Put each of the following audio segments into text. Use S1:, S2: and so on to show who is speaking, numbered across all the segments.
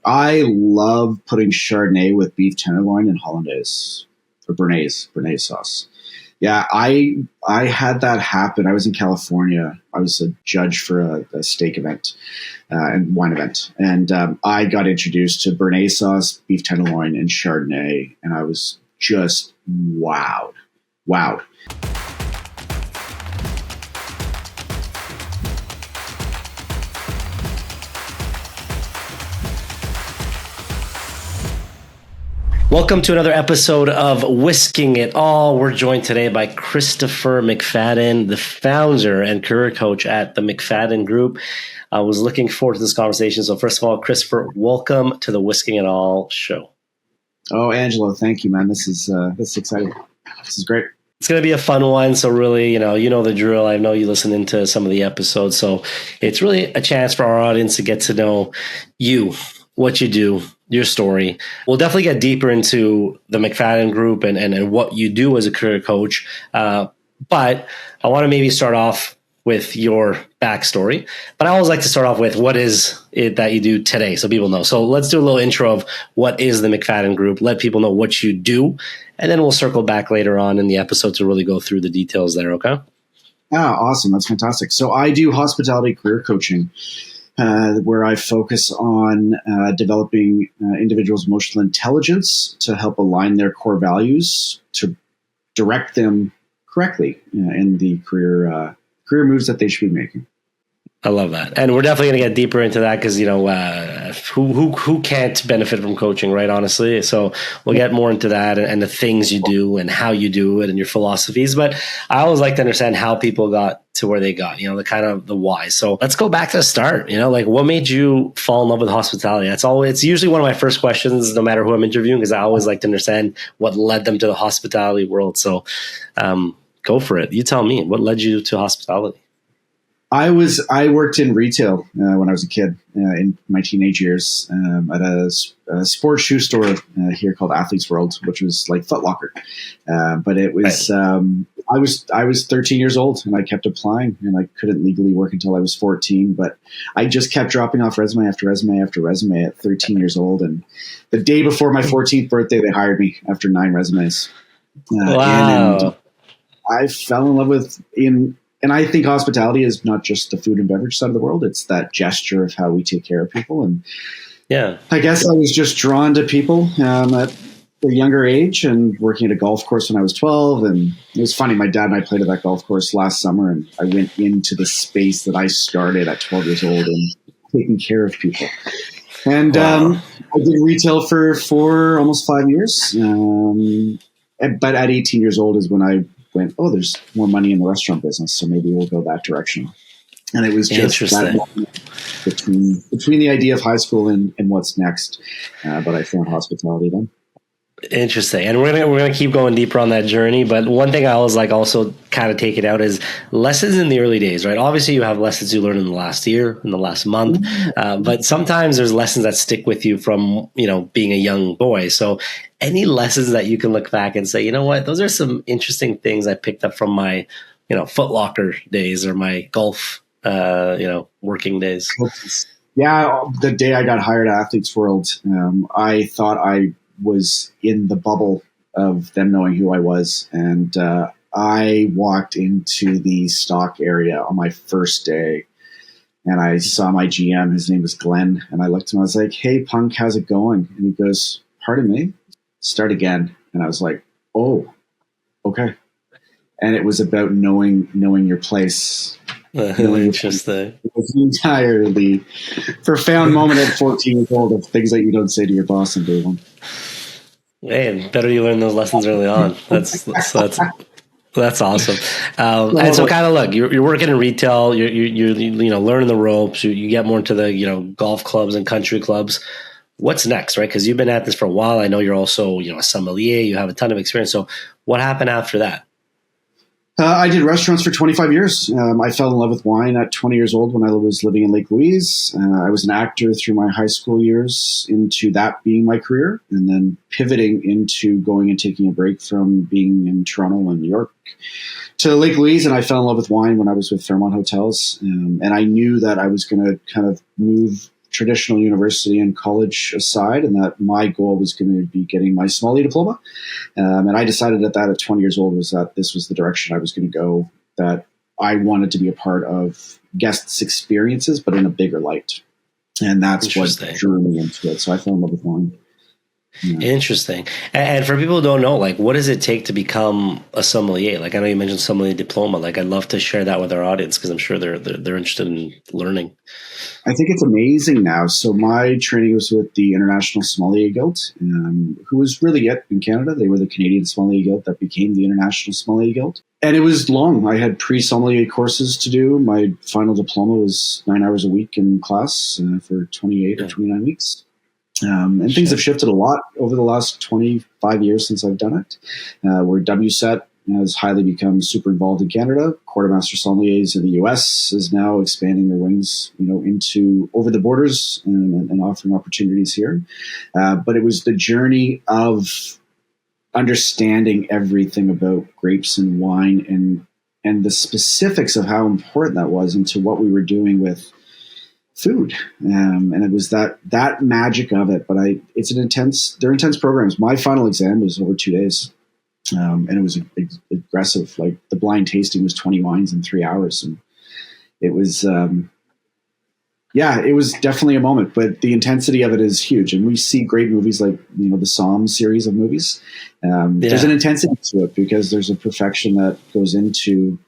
S1: I love putting Chardonnay with beef tenderloin and hollandaise or Béarnaise sauce. Yeah, I had that happen. I was in California. I was a judge for a steak event and wine event, and I got introduced to Béarnaise sauce, beef tenderloin, and Chardonnay, and I was just wowed.
S2: Welcome to another episode of Whisking It All. We're joined today by Christopher McFadden, the founder and career coach at the McFadden Group. I was looking forward to this conversation. So first of all, Christopher, welcome to the Whisking It All show.
S1: Oh, Angelo, thank you, man. This is exciting. This is great.
S2: It's going to be a fun one. So really, you know the drill. I know you listen into some of the episodes. So it's really a chance for our audience to get to know you, what you do, your story. We'll definitely get deeper into the McFadden Group and what you do as a career coach. But I want to maybe start off with your backstory. But I always like to start off with what is it that you do today so people know. So let's do a little intro of what is the McFadden Group. Let people know what you do. And then we'll circle back later on in the episode to really go through the details there, okay?
S1: Ah, awesome. That's fantastic. So I do hospitality career coaching. Where I focus on developing individuals' emotional intelligence to help align their core values to direct them correctly in the career moves that they should be making.
S2: I love that. And we're definitely going to get deeper into that because, who can't benefit from coaching, right? Honestly. So we'll get more into that and the things you do and how you do it and your philosophies. But I always like to understand how people got to where they got, the kind of the why. So let's go back to the start, what made you fall in love with hospitality? It's usually one of my first questions, no matter who I'm interviewing, because I always like to understand what led them to the hospitality world. So go for it. You tell me, what led you to hospitality?
S1: I worked in retail when I was a kid in my teenage years at a sports shoe store here called Athletes World, which was like Foot Locker. But it was I was 13 years old and I kept applying and I couldn't legally work until I was 14. But I just kept dropping off resume after resume after resume at 13 years old. And the day before my 14th birthday, they hired me after 9 resumes.
S2: Wow!
S1: And I fell in love and I think hospitality is not just the food and beverage side of the world. It's that gesture of how we take care of people. And
S2: yeah,
S1: I guess I was just drawn to people at a younger age and working at a golf course when I was 12. And it was funny. My dad and I played at that golf course last summer and I went into the space that I started at 12 years old and taking care of people. And I did retail for almost 5 years. But at 18 years old is when I went, there's more money in the restaurant business, so maybe we'll go that direction. And it was just that between the idea of high school and what's next. But I found hospitality then.
S2: Interesting. And we're gonna keep going deeper on that journey. But one thing I always like also kind of take it out is lessons in the early days, right? Obviously you have lessons you learned in the last year, in the last month. But sometimes there's lessons that stick with you from, being a young boy. So any lessons that you can look back and say, you know what, those are some interesting things I picked up from my, Foot Locker days or my golf, working days.
S1: Yeah. The day I got hired at Athletes World, I thought I was in the bubble of them knowing who I was. And I walked into the stock area on my first day and I saw my GM, his name was Glenn. And I looked at him, I was like, "Hey punk, how's it going?" And he goes, "Pardon me? Start again." And I was like, "Oh, okay." And it was about knowing your place.
S2: Interesting.
S1: It was an entirely profound moment at 14 years old of things that you don't say to your boss on day one.
S2: Man, better you learn those lessons early on. That's awesome. And so kind of look, you're working in retail, you're learning the ropes, you get more into the, golf clubs and country clubs. What's next, right? Because you've been at this for a while. I know you're also, a sommelier, you have a ton of experience. So what happened after that?
S1: I did restaurants for 25 years. I fell in love with wine at 20 years old when I was living in Lake Louise. I was an actor through my high school years into that being my career, and then pivoting into going and taking a break from being in Toronto and New York to Lake Louise. And I fell in love with wine when I was with Fairmont Hotels. And I knew that I was going to kind of move traditional university and college aside, and that my goal was going to be getting my sommelier diploma. And I decided at 20 years old was that this was the direction I was going to go, that I wanted to be a part of guests' experiences, but in a bigger light. And that's what drew me into it. So I fell in love with wine. Yeah.
S2: Interesting. And for people who don't know, like, what does it take to become a sommelier? Like, I know you mentioned sommelier diploma. Like, I'd love to share that with our audience because I'm sure they're interested in learning.
S1: I think it's amazing now. So my training was with the International Sommelier Guild, who was really it in Canada. They were the Canadian Sommelier Guild that became the International Sommelier Guild. And it was long. I had pre-sommelier courses to do. My final diploma was 9 hours a week in class for 28 or 29 weeks. And things have shifted a lot over the last 25 years since I've done it, where WSET has highly become super involved in Canada. Quartermaster sommeliers in the US is now expanding their wings, into over the borders and offering opportunities here. But it was the journey of understanding everything about grapes and wine and the specifics of how important that was into what we were doing with food. And it was that magic of it. But they're intense programs. My final exam was over 2 days. And it was aggressive. Like the blind tasting was 20 wines in 3 hours. And it was, it was definitely a moment, but the intensity of it is huge. And we see great movies like, the Somm series of movies. There's an intensity to it because there's a perfection that goes into,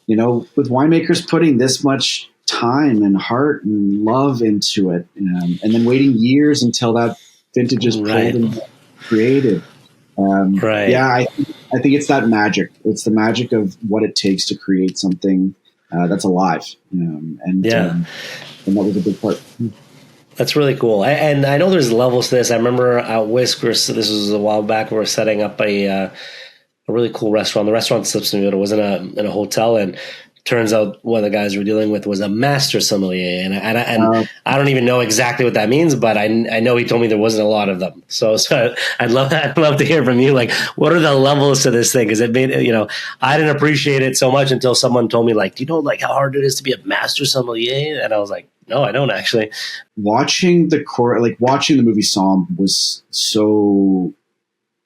S1: with winemakers putting this much time and heart and love into it, and then waiting years until that vintage is pulled and created. I think it's that magic. It's the magic of what it takes to create something that's alive, and that was a big part.
S2: That's really cool. And I know there's levels to this. I remember at WISK, this was a while back, we were setting up a really cool restaurant. The restaurant slips me, but it was in a hotel, and turns out one of the guys we're dealing with was a master sommelier, and I don't even know exactly what that means, but I know he told me there wasn't a lot of them. So I'd love to hear from you. Like, what are the levels to this thing? Because it made I didn't appreciate it so much until someone told me, like, do you know like how hard it is to be a master sommelier? And I was like, no, I don't actually.
S1: Watching the movie Somm was so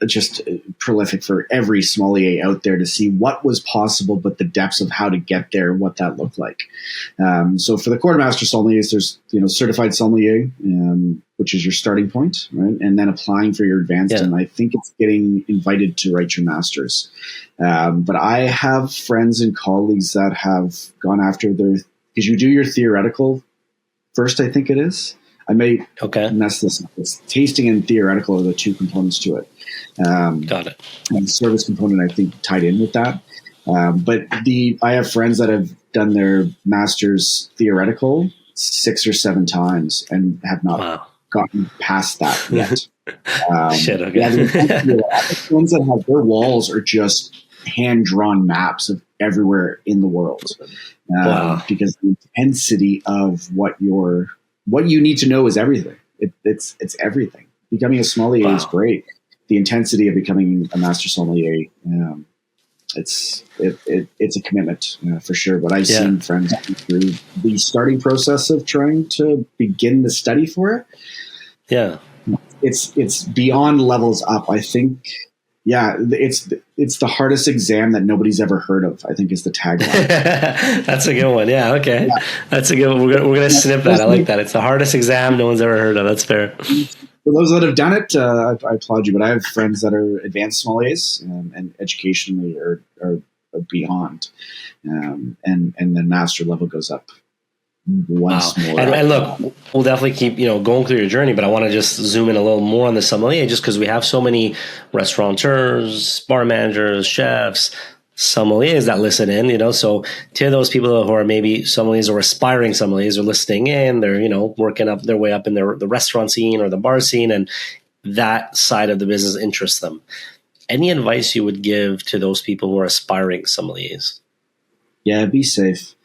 S1: just prolific for every sommelier out there to see what was possible, but the depths of how to get there, what that looked like. So for the quartermaster sommeliers, there's, certified sommelier, which is your starting point, right? And then applying for your advanced. And I think it's getting invited to write your master's. But I have friends and colleagues that have gone after because you do your theoretical first, I think it is. I may mess this up. It's tasting and theoretical are the two components to it.
S2: Got it.
S1: And the service component, I think, tied in with that. But I have friends that have done their master's theoretical 6 or 7 times and have not gotten past that yet. The ones that have their walls are just hand-drawn maps of everywhere in the world. Because the intensity of what you need to know is everything. It's everything. Becoming a sommelier is great. The intensity of becoming a master sommelier, it's a commitment for sure. But I've seen friends go through the starting process of trying to begin the study for it. Yeah, it's beyond levels up. I think. Yeah, it's the hardest exam that nobody's ever heard of, I think, is the tagline.
S2: That's a good one. Yeah, okay. Yeah. That's a good one. We're gonna snip that. I like that. It's the hardest exam no one's ever heard of. That's fair.
S1: For those that have done it, I applaud you. But I have friends that are advanced sommeliers and educationally are beyond, and the master level goes up. Once more.
S2: And look, we'll definitely keep going through your journey, but I want to just zoom in a little more on the sommelier, just because we have so many restaurateurs, bar managers, chefs, sommeliers that listen in. So to those people who are maybe sommeliers or aspiring sommeliers are listening in, they're working up their way up in the restaurant scene or the bar scene, and that side of the business interests them. Any advice you would give to those people who are aspiring sommeliers?
S1: Yeah, be safe.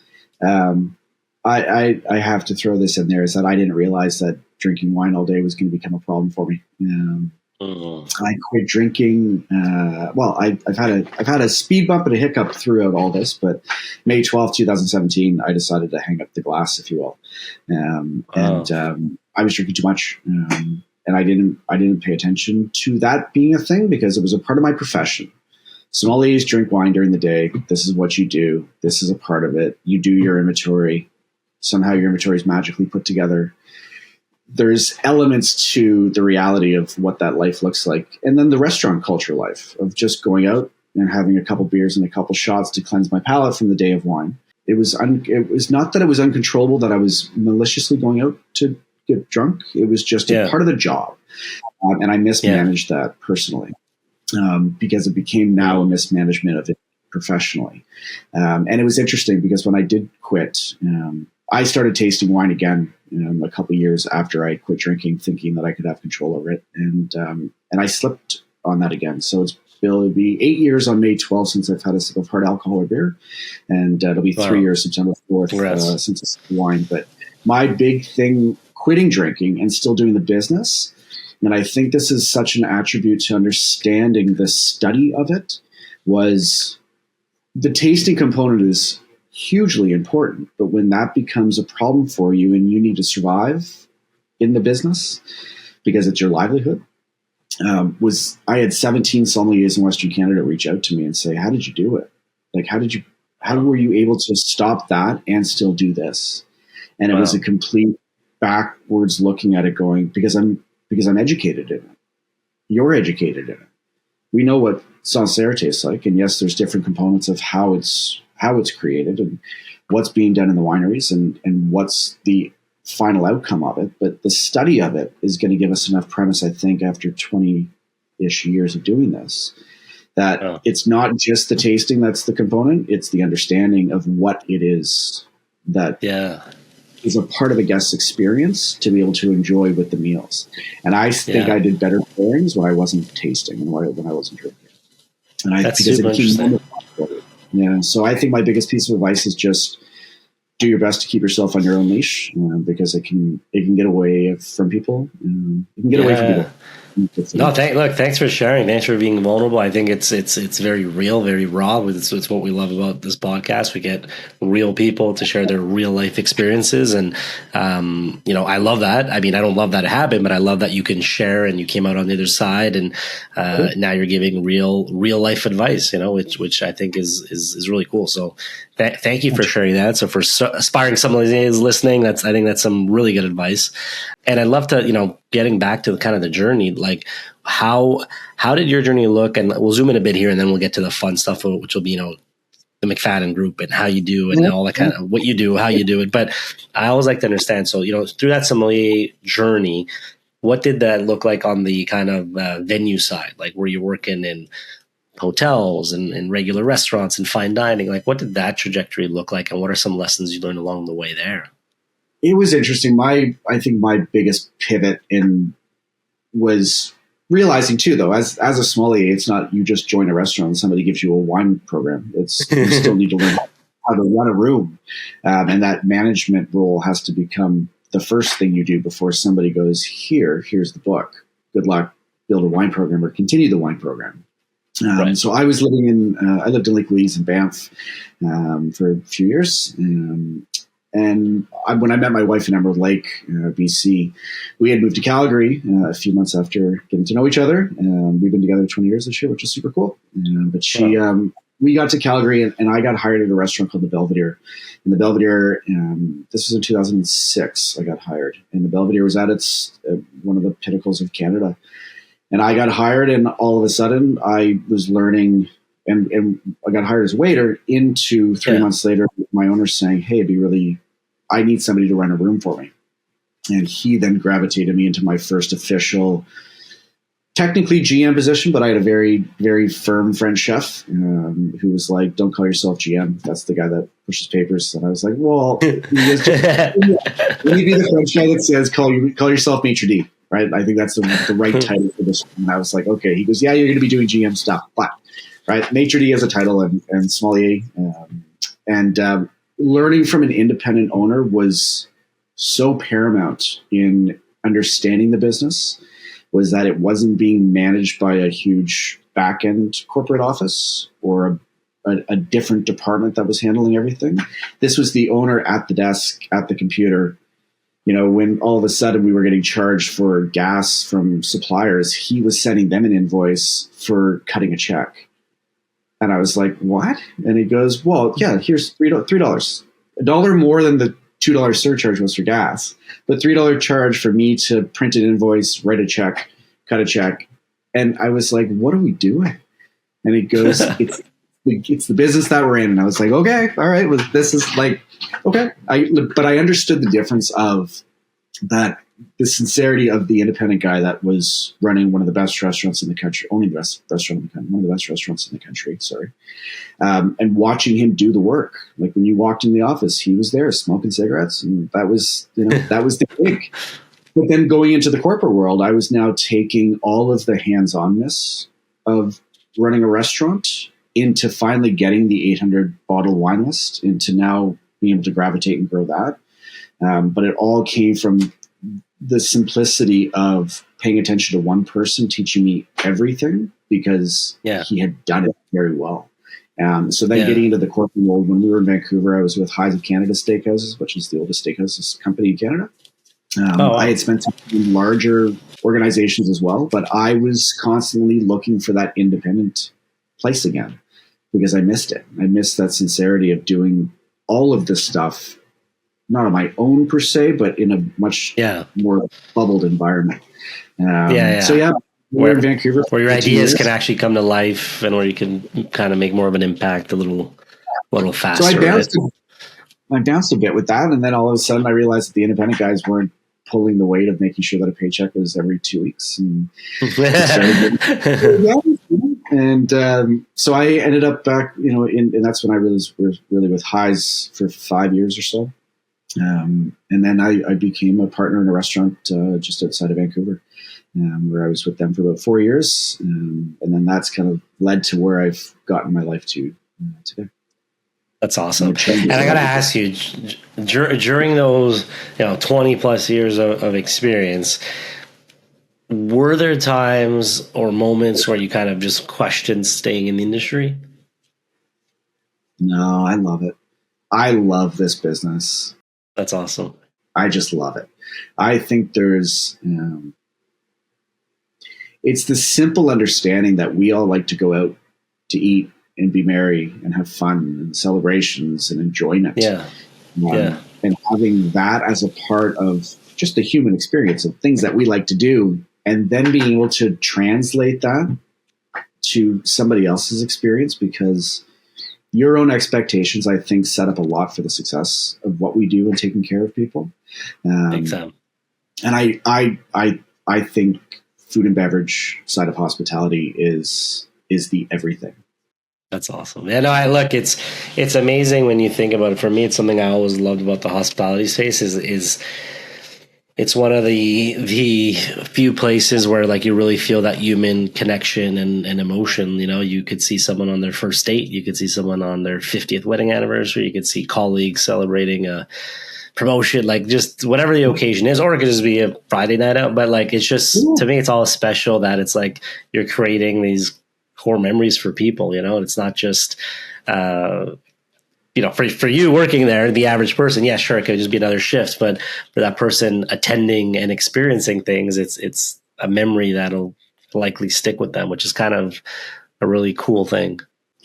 S1: I have to throw this in there, is that I didn't realize that drinking wine all day was going to become a problem for me. I quit drinking. I've had a speed bump and a hiccup throughout all this, but May 12th, 2017, I decided to hang up the glass, if you will. I was drinking too much. And I didn't pay attention to that being a thing because it was a part of my profession. Sommeliers drink wine during the day. This is what you do. This is a part of it. You do your inventory. Somehow your inventory is magically put together. There's elements to the reality of what that life looks like. And then the restaurant culture life of just going out and having a couple beers and a couple shots to cleanse my palate from the day of wine. It was not that it was uncontrollable, that I was maliciously going out to get drunk. It was just a part of the job. And I mismanaged that personally. Because it became now a mismanagement of it professionally. And it was interesting because when I did quit, I started tasting wine again a couple of years after I quit drinking, thinking that I could have control over it. And I slipped on that again. So it'll be 8 years on May 12th since I've had a sip of hard alcohol or beer. And it'll be 3 years September 4th since it's wine. But my big thing, quitting drinking and still doing the business, and I think this is such an attribute to understanding the study of it, was the tasting component is hugely important. But when that becomes a problem for you and you need to survive in the business because it's your livelihood, I had 17 sommeliers in Western Canada reach out to me and say, how did you do it? Like, how were you able to stop that and still do this? And it was a complete backwards looking at it going, because I'm educated in it. You're educated in it. We know what Sancerre tastes like. And yes, there's different components of how it's created and what's being done in the wineries and what's the final outcome of it. But the study of it is going to give us enough premise, I think, after 20-ish years of doing this, that it's not just the tasting that's the component. It's the understanding of what it is that is a part of a guest's experience to be able to enjoy with the meals. And I think I did better pairings when I wasn't tasting and when I wasn't drinking. And
S2: that's super interesting.
S1: Yeah. So I think my biggest piece of advice is just do your best to keep yourself on your own leash, because it can get away from people. You can get away from people.
S2: No, thanks for sharing. Thanks for being vulnerable. I think it's very real, very raw. It's what we love about this podcast. We get real people to share their real life experiences. And, I love that. I mean, I don't love that habit, but I love that you can share and you came out on the other side and, now you're giving real life advice, which I think is really cool. So thank you for sharing that. So for aspiring sommeliers listening, I think that's some really good advice. And I'd love to, getting back to kind of the journey, like how did your journey look? And we'll zoom in a bit here and then we'll get to the fun stuff, which will be, the McFadden Group and how you do and all that kind of what you do, how you do it. But I always like to understand. So, through that sommelier journey, what did that look like on the kind of venue side? Like, were you working in hotels and regular restaurants and fine dining? Like, what did that trajectory look like? And what are some lessons you learned along the way there?
S1: It was interesting. I think my biggest pivot was realizing too, though, as a sommelier, it's not you just join a restaurant and somebody gives you a wine program. You still need to learn how to run a room, and that management role has to become the first thing you do before somebody goes, here's the book. Good luck, build a wine program or continue the wine program. Right. So I was living I lived in Lake Louise in Banff for a few years. And when I met my wife in Emerald Lake, BC, we had moved to Calgary a few months after getting to know each other. We've been together 20 years this year, which is super cool. But we got to Calgary and I got hired at a restaurant called the Belvedere. And the Belvedere, this was in 2006, I got hired. And the Belvedere was at one of the pinnacles of Canada. And I got hired and all of a sudden I was learning and I got hired as a waiter into 3 months later, my owner saying, hey, I need somebody to run a room for me. And he then gravitated me into my first official, technically GM position, but I had a very, very firm French chef who was like, don't call yourself GM. That's the guy that pushes papers. And I was like, well, you need to be the French guy that says, call yourself maitre d', right? I think that's the right title for this. And I was like, okay. He goes, yeah, you're going to be doing GM stuff, but right, maitre d' as a title and sommelier. Learning from an independent owner was so paramount in understanding the business, was that it wasn't being managed by a huge back-end corporate office or a different department that was handling everything. This was the owner at the desk, at the computer, when all of a sudden we were getting charged for gas from suppliers, he was sending them an invoice for cutting a check. And I was like, what? And he goes, well, yeah, here's $3. $1 more than the $2 surcharge was for gas, but $3 charge for me to print an invoice, write a check, cut a check. And I was like, what are we doing? And he goes, it's the business that we're in. And I was like, okay, all right. Well, this is like, okay. But I understood the difference of that, the sincerity of the independent guy that was running one of the best restaurants in the country, only the best restaurant in the country, one of the best restaurants in the country, sorry. And watching him do the work. Like when you walked in the office, he was there smoking cigarettes, and that was the gig. But then going into the corporate world, I was now taking all of the hands-onness of running a restaurant into finally getting the 800 bottle wine list, into now being able to gravitate and grow that. But it all came from the simplicity of paying attention to one person teaching me everything, because he had done it very well. So then getting into the corporate world, when we were in Vancouver, I was with Highs of Canada Steakhouses, which is the oldest steakhouse company in Canada. I had spent time in larger organizations as well, but I was constantly looking for that independent place again, because I missed it. I missed that sincerity of doing all of this stuff, not on my own per se, but in a much more bubbled environment. So we're in Vancouver,
S2: where your ideas can actually come to life, and where you can kind of make more of an impact a little faster.
S1: So I bounced a bit with that, and then all of a sudden I realized that the independent guys weren't pulling the weight of making sure that a paycheck was every 2 weeks, and so I ended up back, and that's when I was really with Highs for 5 years or so. And then I became a partner in a restaurant just outside of Vancouver, where I was with them for about 4 years. And then that's kind of led to where I've gotten my life to today.
S2: That's awesome. And I got to ask you, during those 20 plus years of experience, were there times or moments where you kind of just questioned staying in the industry?
S1: No, I love it. I love this business.
S2: That's awesome.
S1: I just love it. I think there's, it's the simple understanding that we all like to go out to eat and be merry and have fun and celebrations and enjoyment. And having that as a part of just the human experience of things that we like to do, and then being able to translate that to somebody else's experience, because your own expectations, I think, set up a lot for the success of what we do in taking care of people. And I think food and beverage side of hospitality is the everything.
S2: That's awesome. Yeah, no, look, it's amazing when you think about it. For me, it's something I always loved about the hospitality space is it's one of the few places where like you really feel that human connection and emotion. You could see someone on their first date, you could see someone on their 50th wedding anniversary, you could see colleagues celebrating a promotion, like just whatever the occasion is, or it could just be a Friday night out. But like, it's just, to me, it's all special that it's like you're creating these core memories for people, it's not just, for you working there, the average person, yeah, sure, it could just be another shift, but for that person attending and experiencing things, it's a memory that'll likely stick with them, which is kind of a really cool thing.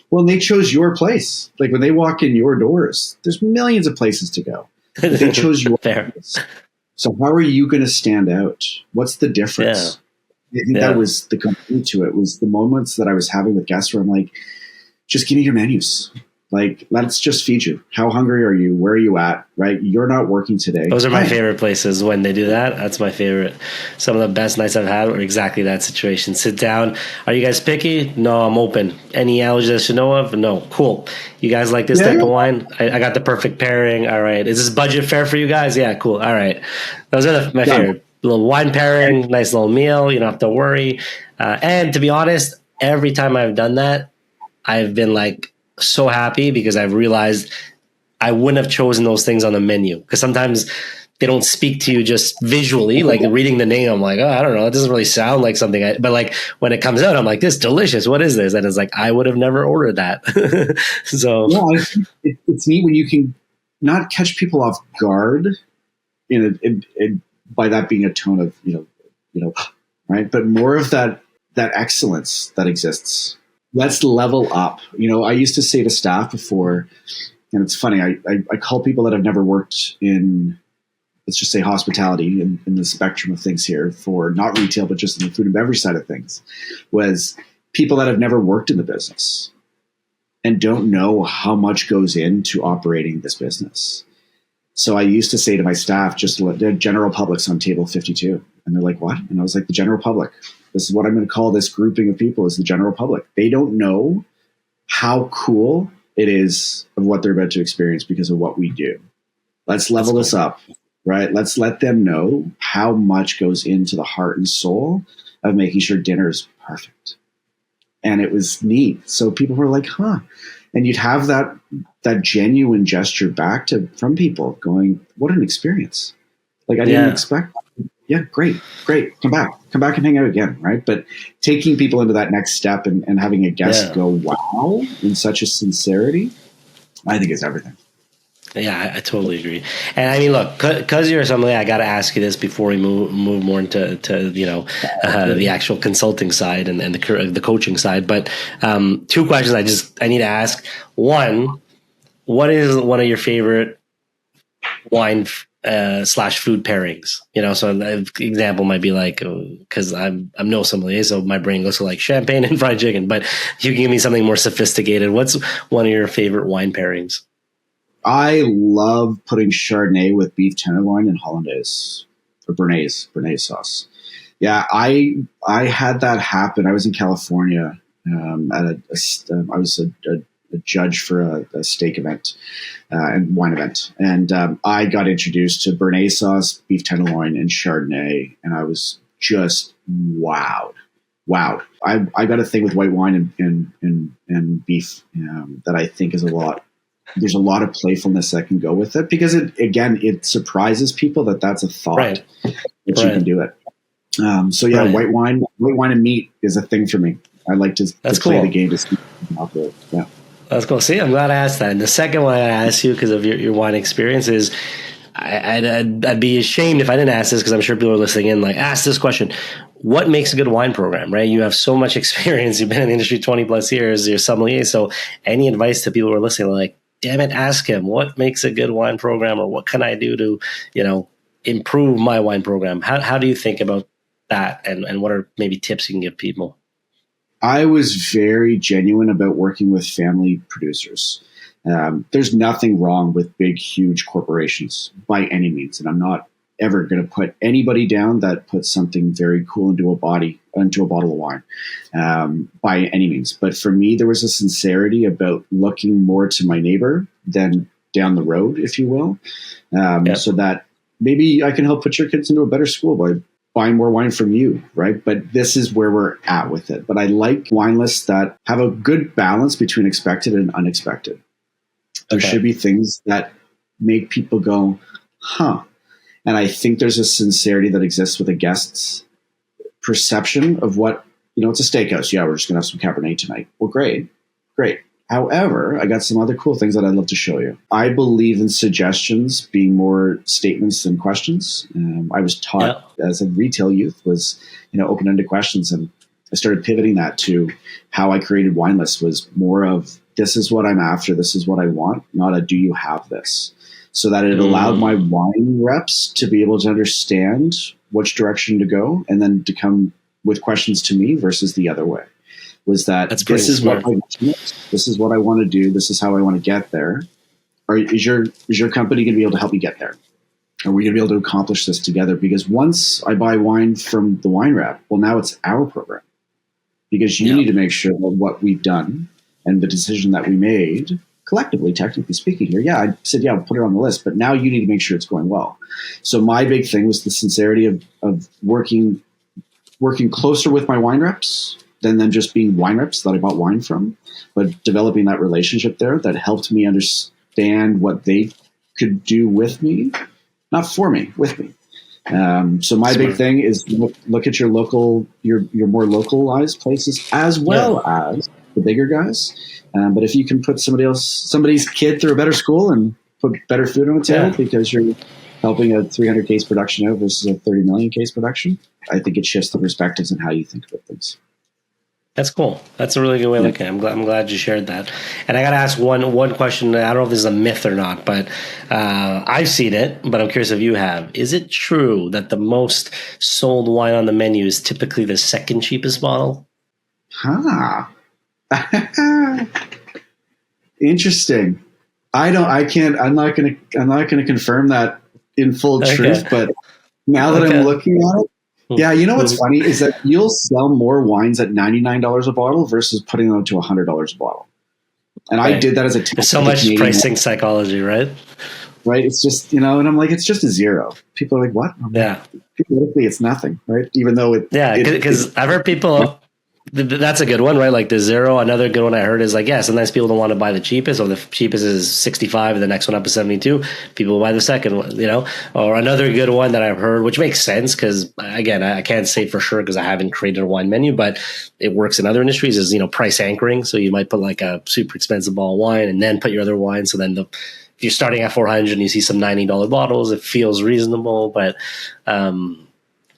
S1: Well, they chose your place. Like when they walk in your doors, there's millions of places to go. But they chose your place. So how are you going to stand out? What's the difference? I think that was the component to it, was the moments that I was having with guests where I'm like, just give me your menus. Like, let's just feed you. How hungry are you? Where are you at? Right? You're not working today.
S2: Those are my favorite places when they do that. That's my favorite. Some of the best nights I've had were exactly that situation. Sit down. Are you guys picky? No, I'm open. Any allergies I should know of? No. Cool. You guys like this type of wine? I got the perfect pairing. All right. Is this budget fair for you guys? Yeah, cool. All right. Those are my favorite. Little wine pairing, nice little meal. You don't have to worry. And to be honest, every time I've done that, I've been like so happy, because I've realized I wouldn't have chosen those things on the menu, because sometimes they don't speak to you just visually, like reading the name. I'm like, oh, I don't know. It doesn't really sound like something. But like when it comes out, I'm like, this is delicious. What is this? And it's like, I would have never ordered that. So
S1: it's neat when you can not catch people off guard, by that being a tone of, right. But more of that excellence that exists. Let's level up. I used to say to staff before, and it's funny, I call people that have never worked in, let's just say, hospitality in the spectrum of things here, for not retail, but just in the food and beverage side of things, was people that have never worked in the business and don't know how much goes into operating this business. So I used to say to my staff, just the general public's on table 52. And they're like, what? And I was like, the general public. This is what I'm going to call this grouping of people, is the general public. They don't know how cool it is of what they're about to experience because of what we do. Let's level this up, right? Let's let them know how much goes into the heart and soul of making sure dinner is perfect. And it was neat. So people were like, huh. And you'd have that genuine gesture back from people going, what an experience. Like, I didn't expect. Yeah, great. Come back and hang out again. Right. But taking people into that next step and having a guest go, wow, in such a sincerity, I think is everything.
S2: Yeah, I totally agree. And I mean, look, because you're sommelier, I got to ask you this before we move more into the actual consulting side and the coaching side. But two questions I need to ask. One, what is one of your favorite wine / food pairings? So the example might be like, because I'm no sommelier, so my brain goes to like champagne and fried chicken. But you can give me something more sophisticated. What's one of your favorite wine pairings?
S1: I love putting Chardonnay with beef tenderloin and hollandaise or Béarnaise sauce. Yeah, I had that happen. I was in California I was a judge for a steak event and wine event, and I got introduced to Béarnaise sauce, beef tenderloin, and Chardonnay, and I was just wowed. I got a thing with white wine and beef that I think is there's a lot of playfulness that can go with it, because it surprises people that's a thought that you can do it. White wine and meat is a thing for me. I like to play the game to see. Yeah.
S2: That's cool. See, I'm glad I asked that. And the second one I asked you, because of your wine experience, is I'd be ashamed if I didn't ask this, because I'm sure people are listening in, like, ask this question. What makes a good wine program, right? You have so much experience. You've been in the industry 20 plus years. You're sommelier. So any advice to people who are listening, like, damn it, ask him, what makes a good wine program, or what can I do to, improve my wine program? How do you think about that? And what are maybe tips you can give people?
S1: I was very genuine about working with family producers. There's nothing wrong with big, huge corporations by any means. And I'm not ever going to put anybody down that puts something very cool into a bottle of wine by any means. But for me, there was a sincerity about looking more to my neighbor than down the road, if you will, so that maybe I can help put your kids into a better school by buying more wine from you, right? But this is where we're at with it. But I like wine lists that have a good balance between expected and unexpected. There should be things that make people go, huh. And I think there's a sincerity that exists with a guest's perception of what, it's a steakhouse. Yeah, we're just going to have some Cabernet tonight. Well, great. However, I got some other cool things that I'd love to show you. I believe in suggestions being more statements than questions. I was taught as a retail youth was, open-ended questions. And I started pivoting that to how I created wine lists was more of, this is what I'm after. This is what I want. Not a, do you have this? So that it allowed my wine reps to be able to understand which direction to go and then to come with questions to me versus the other way. Was that this is what I want to do. This is how I want to get there. Or is your company going to be able to help me get there? Are we going to be able to accomplish this together? Because once I buy wine from the wine rep, well, now it's our program. Because you need to make sure that what we've done and the decision that we made collectively, technically speaking here, I said, I'll put it on the list, but now you need to make sure it's going well. So my big thing was the sincerity of working closer with my wine reps than them just being wine reps that I bought wine from, but developing that relationship there that helped me understand what they could do with me, not for me, with me. So my big thing is look at your your more localized places as well as the bigger guys. But if you can put somebody's kid through a better school and put better food on the table because you're helping a 300 case production out versus a 30 million case production, I think it shifts the perspectives and how you think about things.
S2: That's cool. That's a really good way of looking at it. I'm glad you shared that. And I got to ask one question. I don't know if this is a myth or not, but I've seen it, but I'm curious if you have. Is it true that the most sold wine on the menu is typically the second cheapest bottle?
S1: Interesting. I'm not going to confirm that in full truth, but now that I'm looking at it, yeah, you know what's funny is that you'll sell more wines at $99 a bottle versus putting them to $100 a bottle. And I did that as a
S2: There's so much pricing psychology, right?
S1: Right. It's just, and I'm like, it's just a zero. People are like, what?
S2: Yeah.
S1: Theoretically, it's nothing, right? Even though
S2: because I've heard people. That's a good one, right? Like the zero. Another good one I heard is like, yeah, sometimes people don't want to buy the cheapest, or the cheapest is 65 and the next one up is 72. People buy the second one, or another good one that I've heard, which makes sense because, again, I can't say for sure because I haven't created a wine menu, but it works in other industries is, price anchoring. So you might put like a super expensive bottle of wine and then put your other wine. So then if you're starting at 400 and you see some $90 bottles, it feels reasonable, but,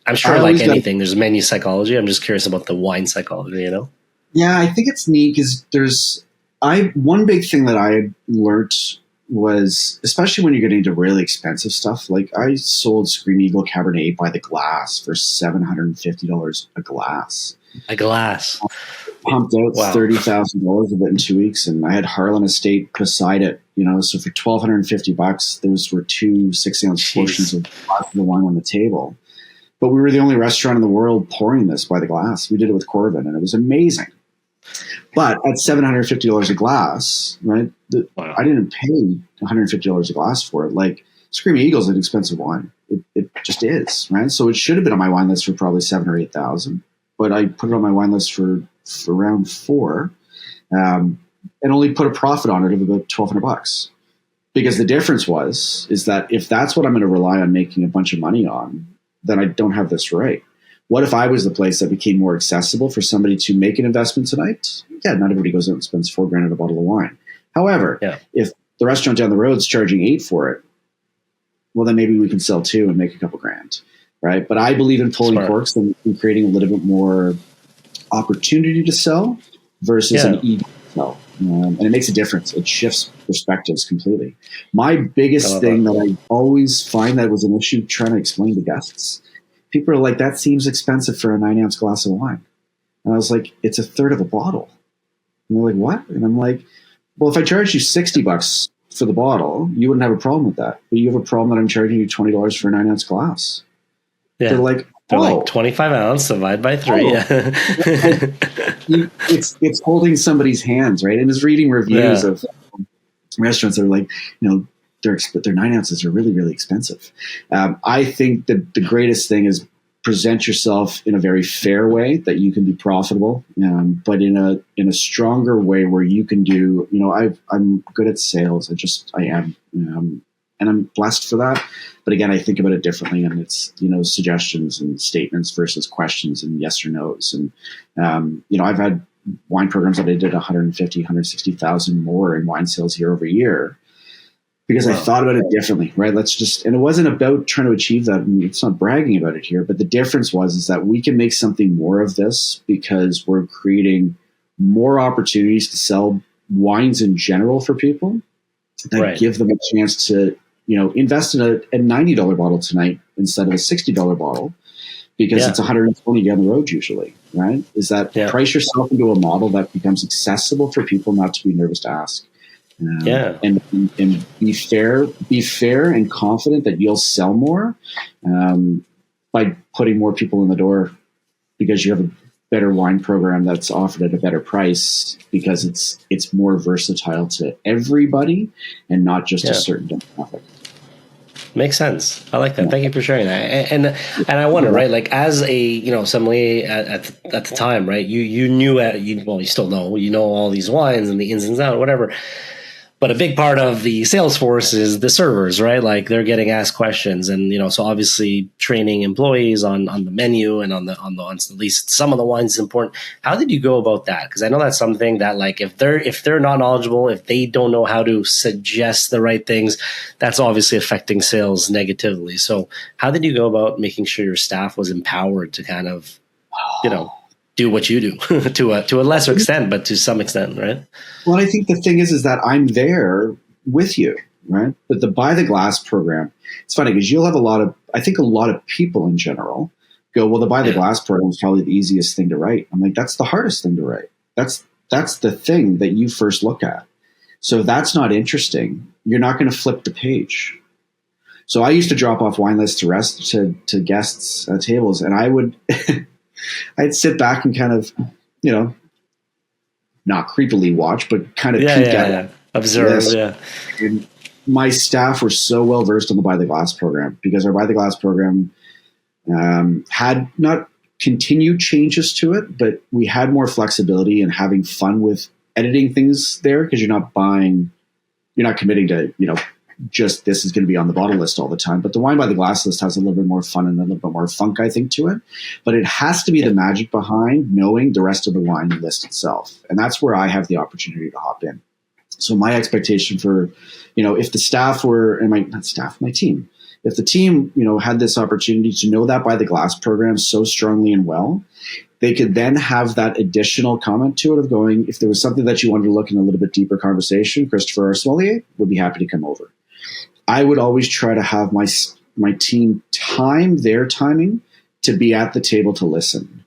S2: I'm sure like anything, there's menu psychology. I'm just curious about the wine psychology,
S1: Yeah, I think it's neat because one big thing that I learned was, especially when you're getting into really expensive stuff, like I sold Scream Eagle Cabernet by the glass for $750 a glass.
S2: A glass.
S1: Pumped out $30,000 of it in 2 weeks, and I had Harlan Estate beside it. So for $1,250, those were two 6-ounce portions of the wine on the table. But we were the only restaurant in the world pouring this by the glass. We did it with Corbin, and it was amazing. But at $750 a glass, right? I didn't pay $150 a glass for it. Like Screaming Eagle's an expensive wine. It just is, right? So it should have been on my wine list for probably $7,000 or $8,000, but I put it on my wine list for around $4,000, and only put a profit on it of about $1,200. Because the difference is that if that's what I'm going to rely on making a bunch of money on, then I don't have this right. What if I was the place that became more accessible for somebody to make an investment tonight? Yeah, not everybody goes out and spends $4,000 on a bottle of wine. However, if the restaurant down the road is charging $8,000 for it, well, then maybe we can sell 2 and make a couple grand, right? But I believe in pulling corks and creating a little bit more opportunity to sell versus an ego to sell. And it makes a difference. It shifts perspectives completely. My biggest thing that I always find that was an issue trying to explain to guests, people are like, that seems expensive for a 9-ounce glass of wine. And I was like, it's a third of a bottle. And they're like, what? And I'm like, well, if I charged you $60 for the bottle, you wouldn't have a problem with that. But you have a problem that I'm charging you $20 for a 9-ounce glass. Yeah. They're like,
S2: like 25 ounce divide by 3.
S1: It's holding somebody's hands, right? And it's reading reviews of restaurants that are like, their 9 ounces are really, really expensive. I think that the greatest thing is present yourself in a very fair way that you can be profitable, but in a stronger way where you can do, I'm good at sales. I am, and I'm blessed for that. But again, I think about it differently, and it's, suggestions and statements versus questions and yes or no's. And, I've had wine programs that I did 150, 160,000 more in wine sales year over year because I thought about it differently, right? And it wasn't about trying to achieve that. And it's not bragging about it here, but the difference is that we can make something more of this because we're creating more opportunities to sell wines in general for people that give them a chance to, invest in a $90 bottle tonight instead of a $60 bottle because it's $120 down the road usually, right? Is that price yourself into a model that becomes accessible for people not to be nervous to ask. And be fair and confident that you'll sell more by putting more people in the door because you have a better wine program that's offered at a better price because it's more versatile to everybody and not just a certain demographic.
S2: Makes sense. I like that. Thank you for sharing that. And I wonder, right? Like as a sommelier at the time, right? You knew you still know all these wines and the ins and outs, whatever. But a big part of the sales force is the servers, right? Like they're getting asked questions, and so obviously training employees on the menu and on at least some of the wines is important. How did you go about that? Because I know that's something that, like, if they're not knowledgeable, if they don't know how to suggest the right things, that's obviously affecting sales negatively. So how did you go about making sure your staff was empowered to kind of do what you do to a lesser extent, but to some extent, right?
S1: Well, I think the thing is that I'm there with you, right? But the Buy the Glass program, it's funny because you'll have a lot of people in general go, well, the Buy the Glass program is probably the easiest thing to write. I'm like, that's the hardest thing to write. That's the thing that you first look at. So if that's not interesting, you're not going to flip the page. So I used to drop off wine lists to guests at tables, and I would I'd sit back and kind of, not creepily watch, but kind of peek at
S2: observe.
S1: this.
S2: Yeah.
S1: And my staff were so well versed on the Buy the Glass program, because our Buy the Glass program had not continued changes to it, but we had more flexibility and having fun with editing things there, because you're not committing to, just this is going to be on the bottle list all the time. But the Wine by the Glass list has a little bit more fun and a little bit more funk, I think, to it. But it has to be the magic behind knowing the rest of the wine list itself. And that's where I have the opportunity to hop in. So my expectation for, if the staff were, and my team, if the team, had this opportunity to know that Buy the Glass program so strongly and well, they could then have that additional comment to it of going, if there was something that you wanted to look in a little bit deeper conversation, Christopher, our sommelier, would be happy to come over. I would always try to have my team time their timing to be at the table to listen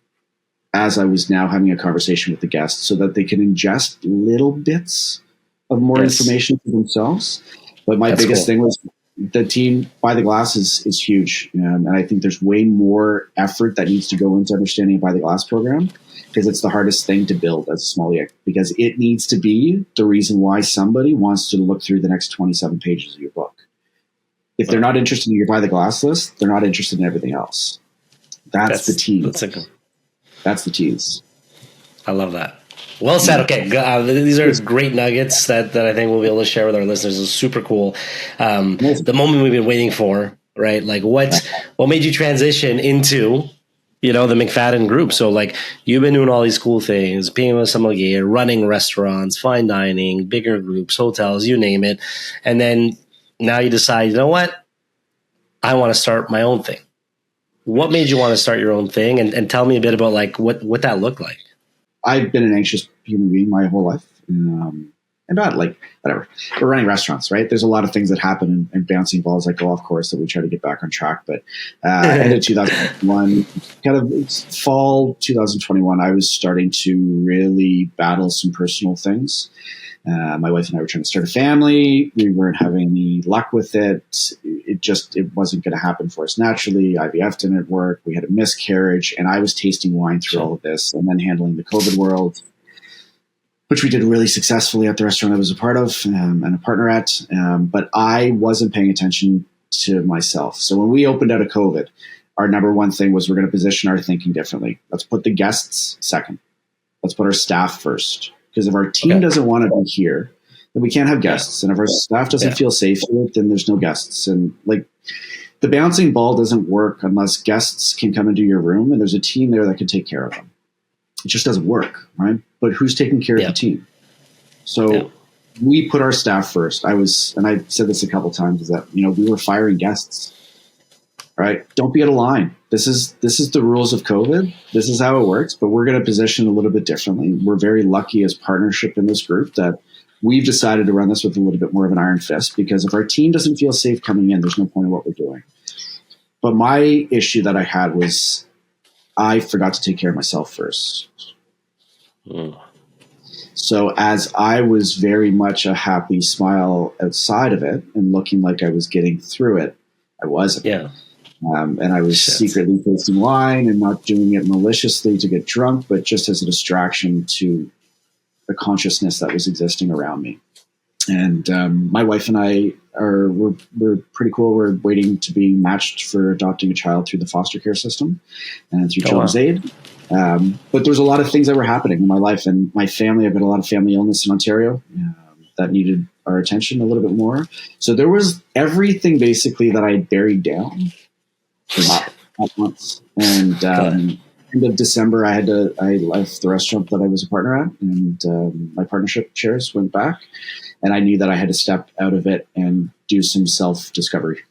S1: as I was now having a conversation with the guests, so that they can ingest little bits of more information for themselves. But my biggest thing was the team Buy the Glass is huge. And I think there's way more effort that needs to go into understanding a Buy the Glass program, because it's the hardest thing to build as a sommelier, because it needs to be the reason why somebody wants to look through the next 27 pages of your book. If they're not interested in your Buy the Glass list, they're not interested in everything else. That's the tease. That's the tease.
S2: I love that. Well said. Okay. These are great nuggets that I think we'll be able to share with our listeners. It's super cool. The moment we've been waiting for, right? Like what made you transition into, the McFadden Group? So like you've been doing all these cool things, being a sommelier, running restaurants, fine dining, bigger groups, hotels, you name it. And then now you decide, you know what? I want to start my own thing. What made you want to start your own thing? And tell me a bit about like what that looked like.
S1: I've been an anxious human being my whole life. And not like, whatever. We're running restaurants, right? There's a lot of things that happen and bouncing balls that go off course that we try to get back on track. But end of 2021, kind of fall 2021, I was starting to really battle some personal things. My wife and I were trying to start a family. We weren't having any luck with it. It wasn't going to happen for us naturally. IVF didn't work. We had a miscarriage, and I was tasting wine through all of this, and then handling the COVID world, which we did really successfully at the restaurant I was a part of and a partner at. But I wasn't paying attention to myself. So when we opened out of COVID, our number one thing was we're going to position our thinking differently. Let's put the guests second. Let's put our staff first. Because if our team doesn't want to be here, then we can't have guests. And if our staff doesn't feel safe here, then there's no guests. And like the bouncing ball doesn't work unless guests can come into your room and there's a team there that can take care of them. It just doesn't work, right? But who's taking care of the team? So we put our staff first. And I said this a couple of times, is that, we were firing guests, right? Don't be out of line. This is the rules of COVID. This is how it works, but we're going to position a little bit differently. We're very lucky as partnership in this group that we've decided to run this with a little bit more of an iron fist, because if our team doesn't feel safe coming in, there's no point in what we're doing. But my issue that I had was I forgot to take care of myself first. So as I was very much a happy smile outside of it and looking like I was getting through it, I wasn't.
S2: Yeah.
S1: And I was secretly tasting wine and not doing it maliciously to get drunk, but just as a distraction to the consciousness that was existing around me. And my wife and I we're pretty cool. We're waiting to be matched for adopting a child through the foster care system and through Children's Aid. But there's a lot of things that were happening in my life and my family. I've had a lot of family illness in Ontario that needed our attention a little bit more. So there was everything basically that I buried down came up at once. And end of December, I left the restaurant that I was a partner at, and my partnership shares went back. And I knew that I had to step out of it and do some self-discovery.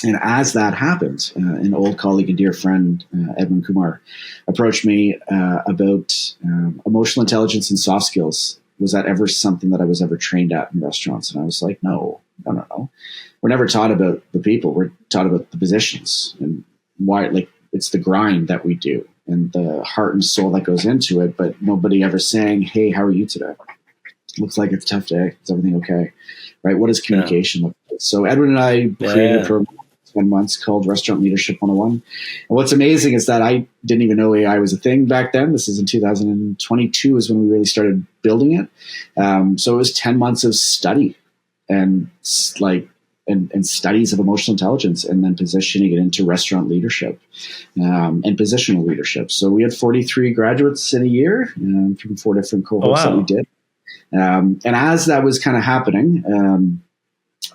S1: And as that happened, an old colleague, a dear friend, Edwin Kumar, approached me about emotional intelligence and soft skills. Was that ever something that I was ever trained at in restaurants? And I was like, no. We're never taught about the people. We're taught about the positions and why, like, it's the grind that we do and the heart and soul that goes into it. But nobody ever saying, hey, how are you today? Looks like it's a tough day. Is everything okay? Right? What does communication look like? So Edwin and I created a program 10 months called Restaurant Leadership 101. And what's amazing is that I didn't even know AI was a thing back then. This is in 2022 is when we really started building it. So it was 10 months of study and and studies of emotional intelligence, and then positioning it into restaurant leadership and positional leadership. So we had 43 graduates in a year from 4 different cohorts that we did. And as that was kind of happening,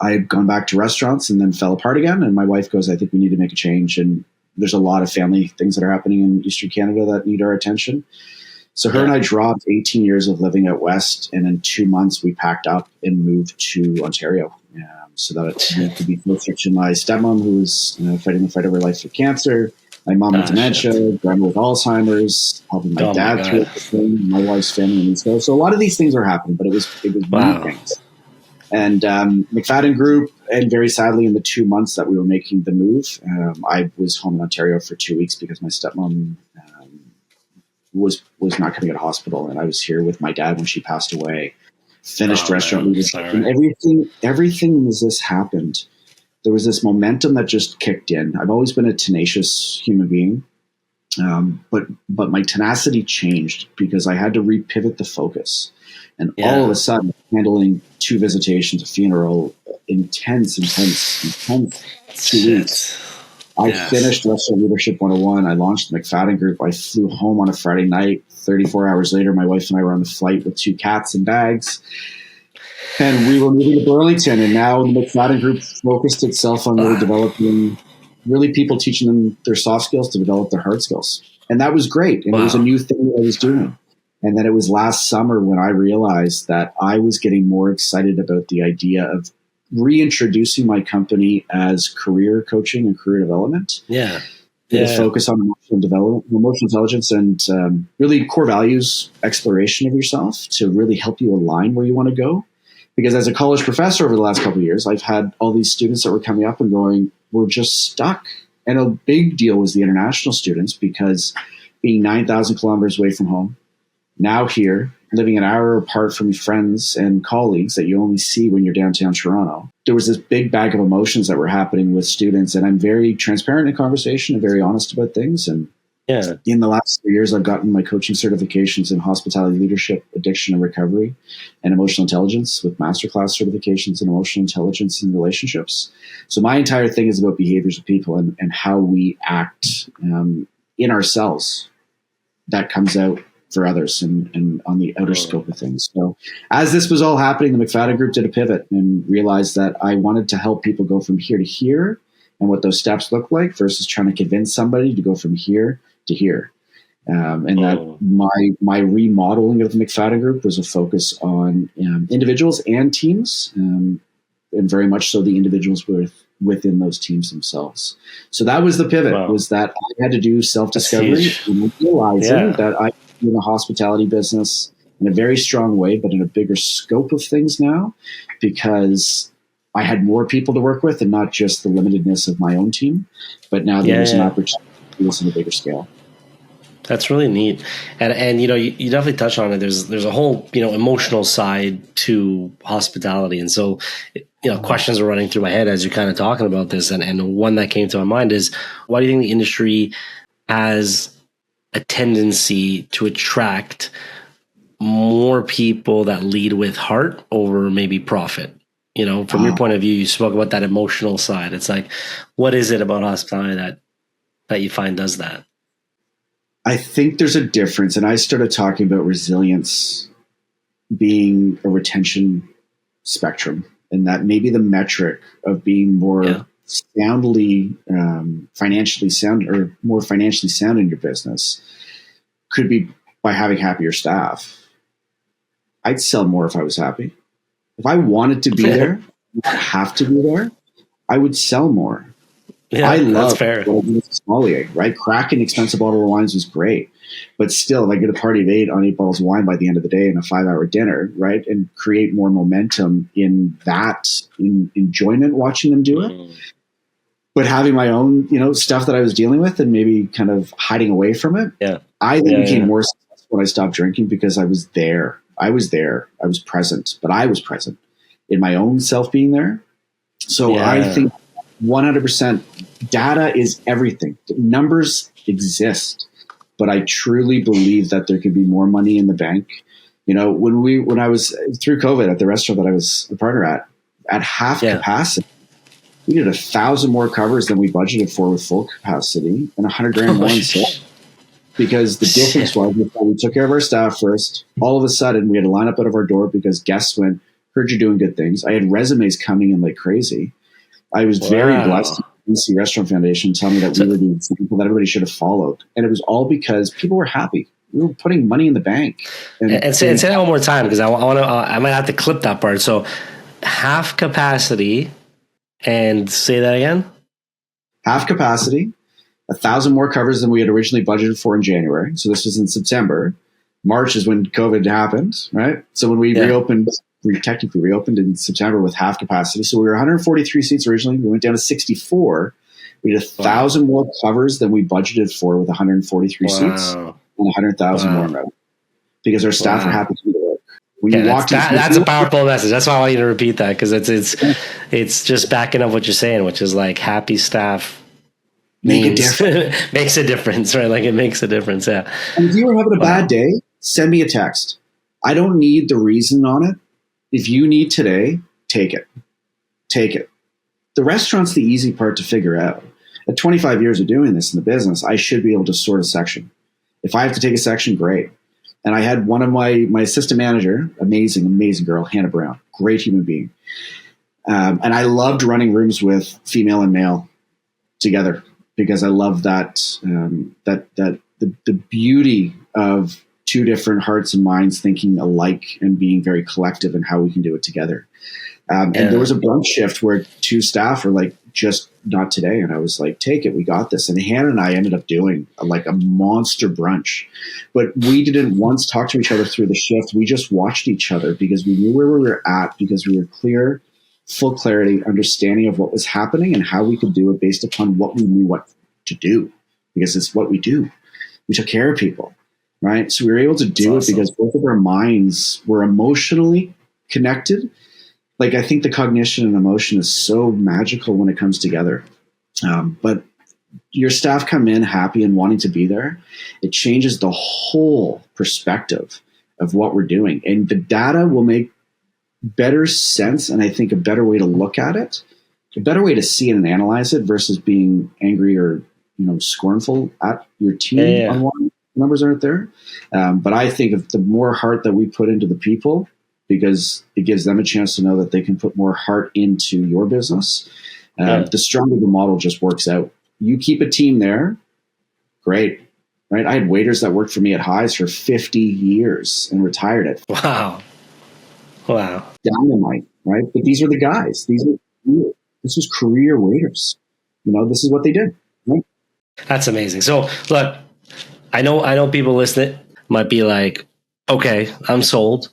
S1: I had gone back to restaurants and then fell apart again. And my wife goes, I think we need to make a change. And there's a lot of family things that are happening in Eastern Canada that need our attention. So her and I dropped 18 years of living out west. And in 2 months, we packed up and moved to Ontario so that we could be closer to my stepmom, who was fighting the fight of her life with cancer, my mom with dementia, grandma with Alzheimer's, helping my dad through it, my wife's family in East Coast. So a lot of these things are happening, but it was many things. And McFadden Group, and very sadly, in the 2 months that we were making the move, I was home in Ontario for 2 weeks because my stepmom was not coming out of hospital, and I was here with my dad when she passed away. Finished restaurant leadership, and everything as this happened, there was this momentum that just kicked in. I've always been a tenacious human being, but my tenacity changed because I had to repivot the focus. And all of a sudden, handling 2 visitations, a funeral, intense 2 weeks. I finished Restaurant Leadership 101. I launched the McFadden Group. I flew home on a Friday night. 34 hours later, my wife and I were on the flight with 2 cats and bags. And we were moving to Burlington. And now the McFadden Group focused itself on really developing people, teaching them their soft skills to develop their hard skills. And that was great. And it was a new thing that I was doing. And then it was last summer when I realized that I was getting more excited about the idea of reintroducing my company as career coaching and career development. To focus on emotional development, emotional intelligence, and really core values, exploration of yourself to really help you align where you want to go. Because as a college professor over the last couple of years, I've had all these students that were coming up and going, we're just stuck. And a big deal was the international students, because being 9,000 kilometers away from home, now here, living an hour apart from friends and colleagues that you only see when you're downtown Toronto, there was this big bag of emotions that were happening with students. And I'm very transparent in conversation and very honest about things. And in the last 3 years, I've gotten my coaching certifications in hospitality leadership, addiction and recovery, and emotional intelligence, with masterclass certifications in emotional intelligence and relationships. So my entire thing is about behaviors of people and how we act in ourselves that comes out for others and on the outer scope of things. So as this was all happening, the McFadden Group did a pivot and realized that I wanted to help people go from here to here and what those steps look like versus trying to convince somebody to go from here to here. That my remodeling of the McFadden Group was a focus on individuals and teams, and very much so the individuals within those teams themselves. So that was the pivot, was that I had to do self-discovery and realizing that I in the hospitality business in a very strong way, but in a bigger scope of things now, because I had more people to work with and not just the limitedness of my own team, but now there's an opportunity to do this on a bigger scale.
S2: That's really neat. And you definitely touched on it. There's a whole, emotional side to hospitality. And so, questions are running through my head as you're kind of talking about this. And one that came to my mind is, why do you think the industry has a tendency to attract more people that lead with heart over maybe profit? From your point of view, you spoke about that emotional side. It's like, what is it about hospitality that you find does that?
S1: I think there's a difference. And I started talking about resilience being a retention spectrum, and that maybe the metric of being more soundly financially sound, or more financially sound in your business, could be by having happier staff. I'd sell more if I was happy. If I wanted to be there, not have to be there, I would sell more.
S2: Yeah,
S1: I love
S2: fair.
S1: sommelier, right? Cracking expensive bottle of wines was great. But still, if I get a party of 8 on 8 bottles of wine by the end of the day and a 5-hour dinner, right? And create more momentum in that, in enjoyment watching them do it. But having my own, stuff that I was dealing with and maybe kind of hiding away from it.
S2: Yeah.
S1: I then became more successful when I stopped drinking because I was there. I was present, but I was present in my own self being there. So I think 100% data is everything. Numbers exist, but I truly believe that there could be more money in the bank. When I was through COVID at the restaurant that I was a partner at half capacity, we did 1,000 more covers than we budgeted for with full capacity and $100,000 more in sales. Because the difference was we took care of our staff first. All of a sudden, we had a lineup out of our door because guests went, heard you're doing good things. I had resumes coming in like crazy. I was very blessed. The BC Restaurant Foundation tell me that we were the example that everybody should have followed. And it was all because people were happy. We were putting money in the bank.
S2: And say that one more time, because I might have to clip that part. So half capacity, and say that again?
S1: Half capacity. 1,000 more covers than we had originally budgeted for in January. So this was in September. March is when COVID happened, right? So when we reopened, we technically reopened in September with half capacity. So we were 143 seats originally. We went down to 64. We did 1,000 more covers than we budgeted for with 143 seats and 100,000 more revenue because our staff are happy to be there. When you walk
S2: that's a powerful message. That's why I want you to repeat that, because it's just backing up what you're saying, which is like happy staff makes a difference, right? Like it makes a difference. Yeah.
S1: And if you were having a bad day, send me a text. I don't need the reason on it. If you need today, take it. Take it. The restaurant's the easy part to figure out. At 25 years of doing this in the business, I should be able to sort a section. If I have to take a section, great. And I had one of my assistant manager, amazing girl, Hannah Brown, great human being. And I loved running rooms with female and male together, because I love that the beauty of two different hearts and minds thinking alike and being very collective in how we can do it together. And there was a brunch shift where 2 staff were like, just not today. And I was like, take it, we got this. And Hannah and I ended up doing a monster brunch, but we didn't once talk to each other through the shift. We just watched each other because we knew where we were at, because we were clear, full clarity, understanding of what was happening and how we could do it based upon what we knew what to do, because it's what we do. We took care of people, right? So we were able to do it because both of our minds were emotionally connected. Like, I think the cognition and emotion is so magical when it comes together. But your staff come in happy and wanting to be there. It changes the whole perspective of what we're doing. And the data will make better sense, and I think a better way to look at it, a better way to see it and analyze it versus being angry or scornful at your team on why numbers aren't there. But I think if the more heart that we put into the people, because it gives them a chance to know that they can put more heart into your business, the stronger the model just works out. You keep a team there, great, right? I had waiters that worked for me at Highs for 50 years and retired it.
S2: Wow.
S1: Dynamite, right? But these are the guys. This was career waiters. This is what they did. Right?
S2: That's amazing. So look, I know people listening might be like, okay, I'm sold.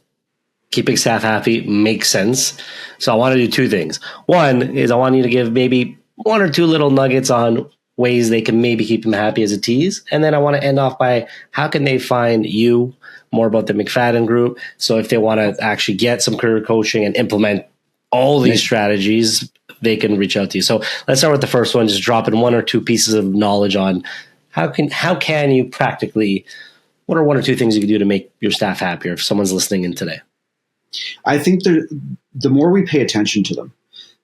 S2: Keeping staff happy makes sense. So I want to do 2 things. One is I want you to give maybe 1 or 2 little nuggets on ways they can maybe keep them happy as a tease. And then I want to end off by how can they find you, more about the McFadden Group. So if they want to actually get some career coaching and implement all these strategies, they can reach out to you. So let's start with the first one, just dropping 1 or 2 pieces of knowledge on how can you practically, what are 1 or 2 things you can do to make your staff happier if someone's listening in today?
S1: I think the more we pay attention to them,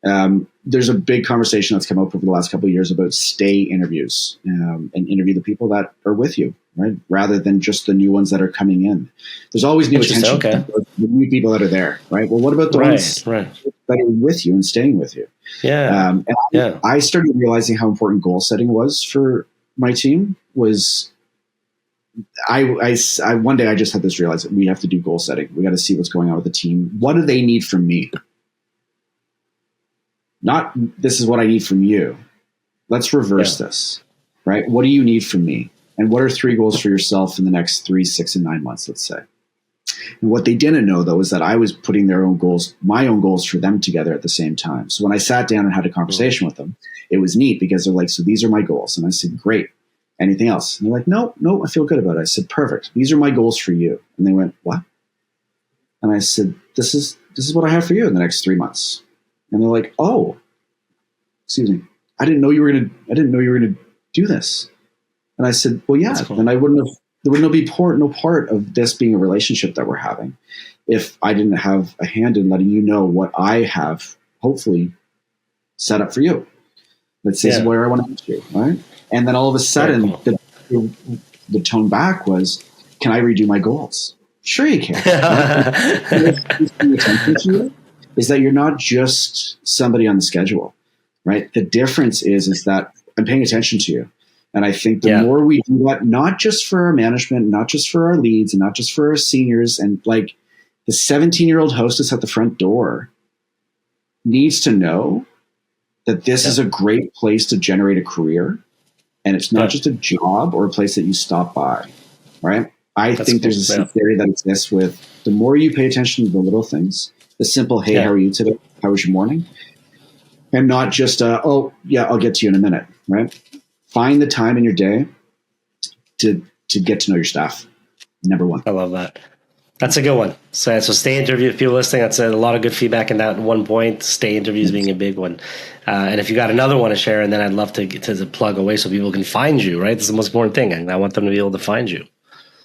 S1: there's a big conversation that's come up over the last couple of years about stay interviews, and interview the people that are with you, right? Rather than just the new ones that are coming in. There's always new attention for the new people that are there, right? Well, what about the ones that are with you and staying with you? I started realizing how important goal setting was for my team. I one day I just had this realize that we have to do goal setting. We got to see what's going on with the team. What do they need from me? Not this is what I need from you. Let's reverse this, right? What do you need from me? And what are 3 goals for yourself in the next 3, 6, and 9 months, let's say? And what they didn't know, though, is that I was putting their own goals, my own goals for them together at the same time. So when I sat down and had a conversation with them, it was neat because they're like, so these are my goals. And I said, great. Anything else? And they're like, no, I feel good about it. I said, perfect. These are my goals for you. And they went, what? And I said, this is what I have for you in the next 3 months. And they're like, oh, excuse me. I didn't know you were gonna do this. And I said, well, yeah. Cool. Then there would be no part of this being a relationship that we're having if I didn't have a hand in letting you know what I have hopefully set up for you. This is where I want to get you, right? And then all of a sudden, the tone back was, can I redo my goals? Sure you can. Is that you're not just somebody on the schedule, right? The difference is that I'm paying attention to you. And I think the more we do that, not just for our management, not just for our leads, and not just for our seniors, and like the 17-year-old hostess at the front door needs to know that this is a great place to generate a career. And it's not just a job or a place that you stop by, right? I think there's a theory that exists with the more you pay attention to the little things, the simple, hey, how are you today? How was your morning? And not just, I'll get to you in a minute, right? Find the time in your day to get to know your staff. Number one.
S2: I love that. That's a good one. So stay interview. If you're listening, that's a lot of good feedback in that one point. Stay interviews being a big one. And if you got another one to share, and then I'd love to get to plug away so people can find you, right? This is the most important thing. And I want them to be able to find you.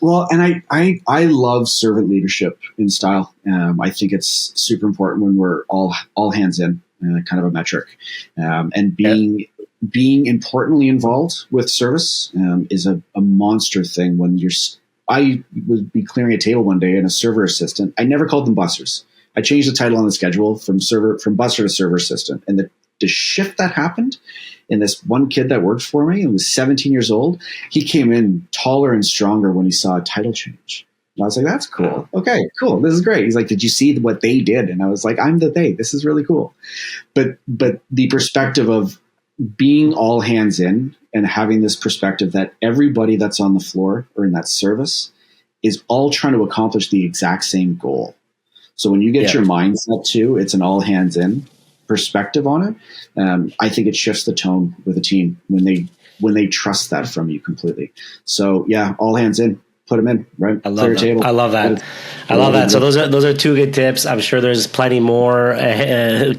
S1: Well, and I love servant leadership in style. I think it's super important when we're all hands in, kind of a metric. And being importantly involved with service is a monster thing. When I would be clearing a table one day and a server assistant. I never called them bussers. I changed the title on the schedule from busser to server assistant. And the shift that happened in this one kid that worked for me, and was 17 years old, he came in taller and stronger when he saw a title change. And I was like, that's cool. Okay, cool. This is great. He's like, did you see what they did? And I was like, I'm the they. This is really cool. But the perspective of being all hands in and having this perspective that everybody that's on the floor or in that service is all trying to accomplish the exact same goal. So when you get your mindset to, it's an all hands in perspective on it. I think it shifts the tone with a team when they trust that from you completely. So all hands in. Put them in, right?
S2: I love that. Table. I love that. I love that. So those are 2 good tips. I'm sure there's plenty more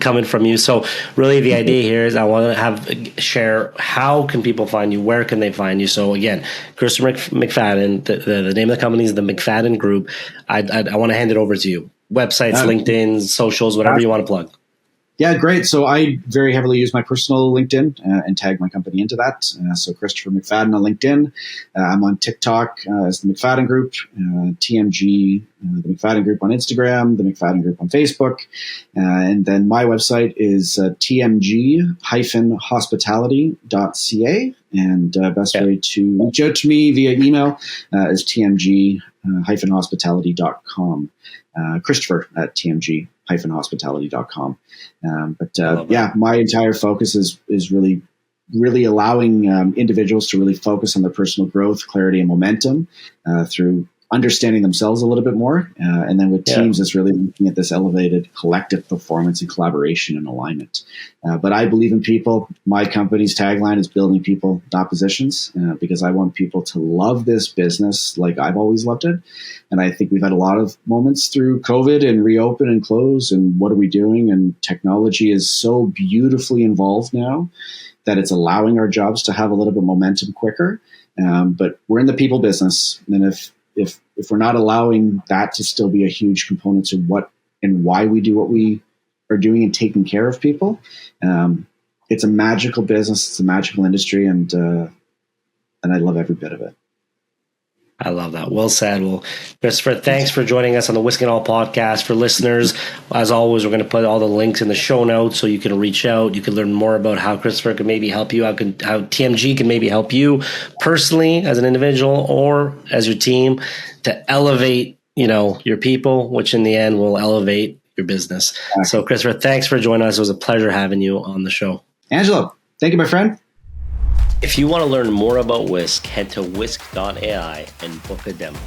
S2: coming from you. So really the idea here is I want to share how can people find you? Where can they find you? So again, Christopher McFadden, the name of the company is the McFadden Group. I want to hand it over to you. Websites, LinkedIn, socials, whatever you want to plug.
S1: Yeah, great. So I very heavily use my personal LinkedIn and tag my company into that. So Christopher McFadden on LinkedIn. I'm on TikTok as the McFadden Group, TMG, the McFadden Group on Instagram, the McFadden Group on Facebook. And then my website is tmg-hospitality.ca. And best way to reach out to me via email is tmg-hospitality.com. Christopher at tmg-hospitality.com. My entire focus is really allowing individuals to really focus on their personal growth, clarity, and momentum through understanding themselves a little bit more. And then with teams, it's really looking at this elevated collective performance and collaboration and alignment. But I believe in people. My company's tagline is building people, not positions, because I want people to love this business like I've always loved it. And I think we've had a lot of moments through COVID and reopen and close and what are we doing? And technology is so beautifully involved now that it's allowing our jobs to have a little bit of momentum quicker. But we're in the people business. And if we're not allowing that to still be a huge component to what and why we do what we are doing and taking care of people. It's a magical business. It's a magical industry, and I love every bit of it.
S2: I love that. Well said. Well, Christopher, thanks for joining us on the Whisk and All podcast. For listeners, as always, we're going to put all the links in the show notes so you can reach out. You can learn more about how Christopher can maybe help you, how TMG can maybe help you personally as an individual or as your team to elevate, your people, which in the end will elevate your business. Exactly. So, Christopher, thanks for joining us. It was a pleasure having you on the show.
S1: Angelo, thank you, my friend.
S2: If you want to learn more about WISK, head to whisk.ai and book a demo.